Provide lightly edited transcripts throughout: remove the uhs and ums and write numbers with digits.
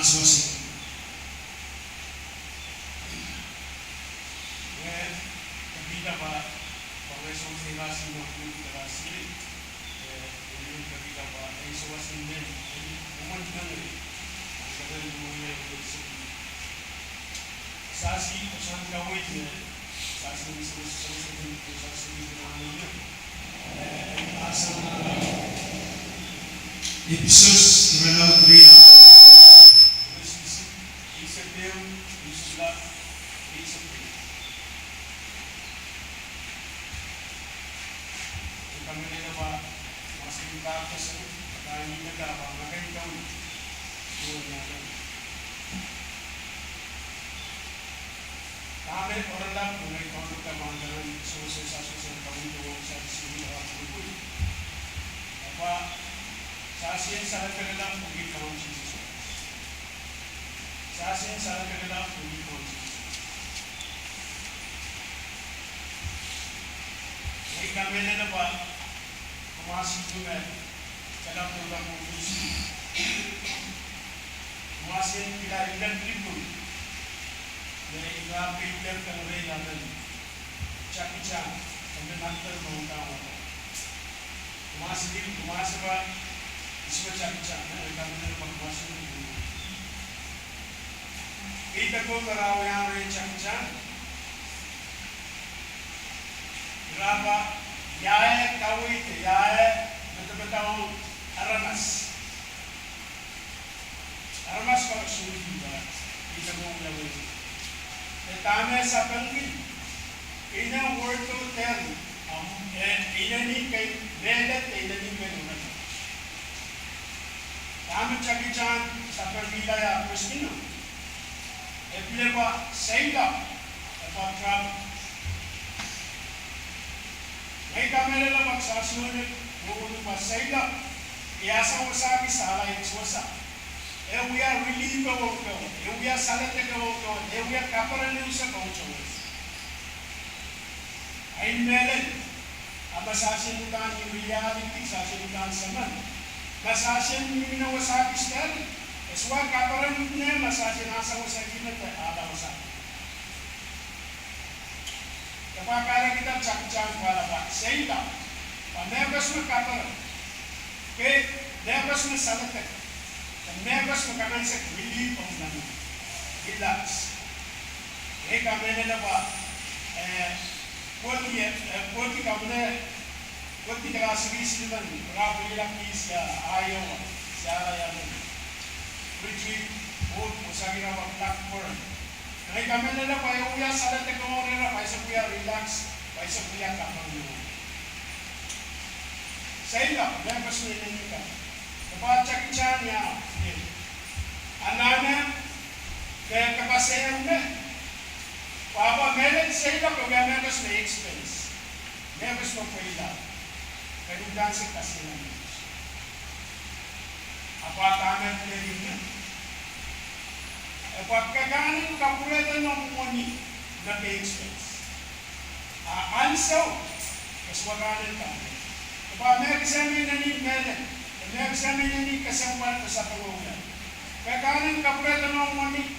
Ansosi. Kabila ba pagwesong sinasi mo kung sili yung kabila ba ay suwasin din uman ganun ang ganun mo yung sasi o saan gawin niya sasi mo sa sili namin yun asang episodes Ronald Ria isip yung isip kami nila ba masing tapos kaya hindi nagkabang maganda yun natin kami orang lang kung may kontok ka mga ganun susunod sa kawindo sa sili na kapulipul apa sa asin sa kanilang pugit ka ng Jesus sa asin sa kanilang pugit ka ng Jesus ay kami nila ba kumasing tunay dalam program musik, kumasing pinarilan tribun dari Peter Kangrey namin, Jackie Chan, kami nantar mga tao. Kumasa ba isma Jackie Chan, kami na magkumasing tribun. Kita ko karawa yang rin Jackie Chan, berapa yaya kawit yaya betul-betul aramas kalau sulit juga kita mau ngelawan tetapi sa pangil ina word to tell ina ni kay belat ina ni benunan kami cakican sa pangila ya Kristino epileba sehingga apa trouble ay kami nila magsasunod buong pasayla iyasa mo sa akin sa alay suwasa we are relieved of God we are salated of God we are kaparan sa kauchos ay meron abasasin mo ka yung reality sasin ka sa man masasin mo na wasa kistel eswa kaparan mo na masasin asa mo sa kinat ada wasa kapag kita cak-cak wala ba sehingga nebas mo kapal ke nebas mo salatek nebas mo kanan sa relief of namin relax kami nila ba poti nakasagisi naman rapo ilang isya ayaw siya yan retreat boat musagi na mag-blackburn ay kami nila pa yung uya salat na kumori na pa isa kuya relax pa isa kuya kapag nyo sa ila labas mo yun ka kapag chan niya anana kaya kapasayan na papa meron sa ila kung may members may expense members mo pa ila kaya dansik kasi na apa taman nila na pagkagaling kapulatan ng money na expense. Ansaw, kaswagalan ka. Kapag may examen na ni Medan, may examen na ni kasampan sa pangunan. Kagaling kapulatan ng money,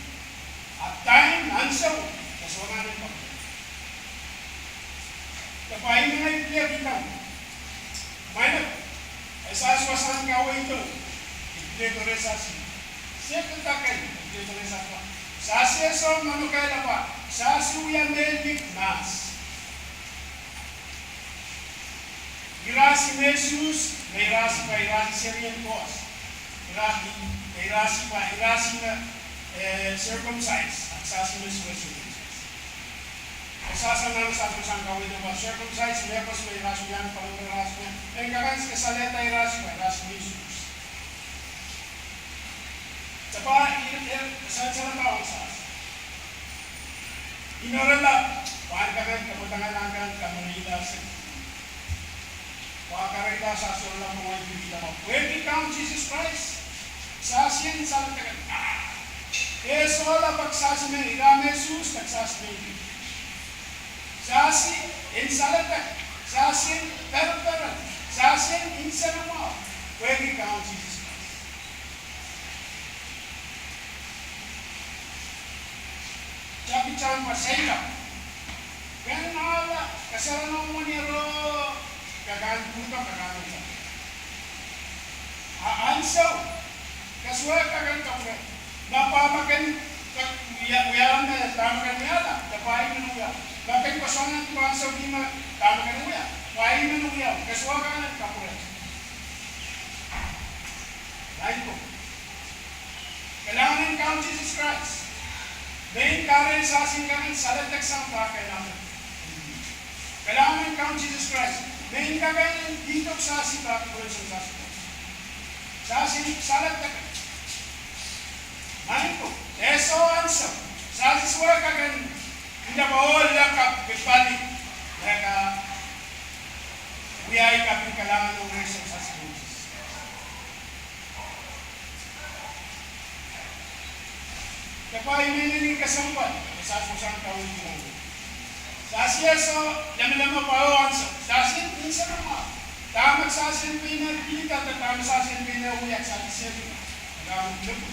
at time, ansaw, kaswagalan ka. Kapag yung mga ipilya kita, may na, ay saswasan ka o ito, ipilya ko rin sasi. Siya katakan, Sasi so manukay na pa. Sasi uyan medik nas. Irasi Jesus, may irasi pa irasi Syrian cause. Irasi na circumcised. At sasi mo circumcised. Sasa na sa ating sang kawin na ba? Circumcised, lepos may irasi yan, pang irasi yan. Ang kakans kasaleta irasi pa, irasi Jesus. Sapa sa tawag sa inorala pagkakan kamutangan angkan kamunila sa pakarita sa sola mo ay bibita mo pwede count Jesus Christ sa asin sa tagan sola pagsasamin irame Jesus pagsasamin sa asin insalata sa asin perperan sa asin insanama pwede count Jesus picturean pa sa ila. Ganun na ala, kasarano mo niro, kagaan puto, kagaan sa. Aansaw, kaswa kagaan ka pre. Napamakan, uyaran na, tamakan niya ala, dapahin na nuya. Bakit pasangan ko ang sabi mo, tamakan nuya. Pahin na nuya, kaswa kagaan ka pre. Dahil po, kailangan ng count Jesus Christ. Main karen sa asin kami, salatak sa pakay namin. Kailangan ng count Jesus Christ. Main karen dito sa asin pakay ko sa asin. Sa asin, salatak. Main po, eso anso. Sa asin suwa kagan, hindi pa all lakap, kipali. Kaya uyay kami kailangan ng reason sa asin. Kapag iniling kasampan, sa susang taon mo. Sa siya so, lama-lama pa o anso. Sa siya, minsan naman. Tamag sa siya pinagpilita, tamag sa siya pinahuyak sa siya. Tamag lupo.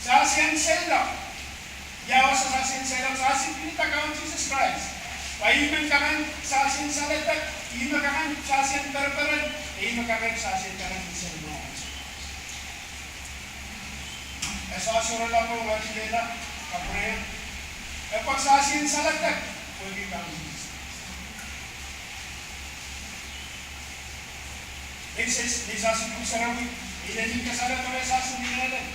Sa siya sela. Yawa sa siya sela. Sa siya pinita ka Jesus Christ. Paiman ka man sa siya salatak. Ima ka man sa siya perperan. Ima ka man sa siya karang isa mo. Esa sura lang po wala nila kapre. E pag sa asin sa lagdag, pwede kang Nisa si kung sarawi, ilalim ka sa lahat o sa asin nila lang.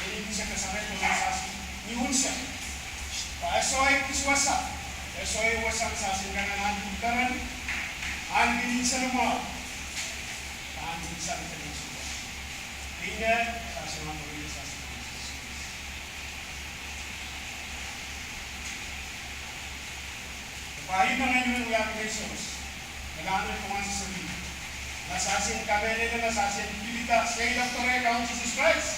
Ilalim siya ka sa lahat o sa asin. Nihun siya. Paeso ay kuswasa. Eso ay wasang sa asin ka na nanduntaran. Angin sa lumaw. Angin sa lumaw. Tingnan sa asin mga pagkakas sa asin. Pahin na ngayon ng uyak ni Jesus. Nagano ko nga sasabihin. Nasasin kami nila, nasasin pilita. Sa ilang turay ka ang Jesus Christ.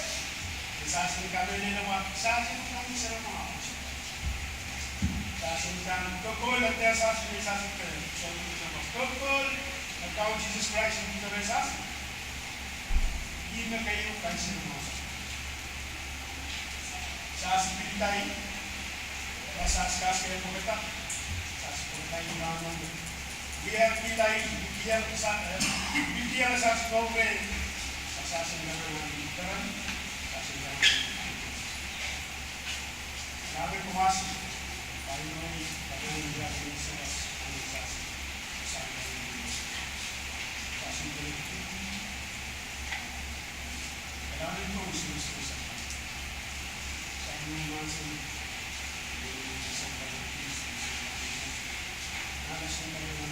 Nasasin kami nila mga, sasin kami sa mga ako. Sasin kami, tukol at nasasin ni sasin kami. So, tukol, nagkawang Jesus Christ, hindi turay sasin. Hindi na kayo kansin mo. Sasin pilitay. Nasasin kayo pagkata. Tayo naman. Biar kita biar sa skobe sa sasang ng literan sa sasang sabi ko mas tayo naman pagawin niya sa kailangan ko usus sa mga sa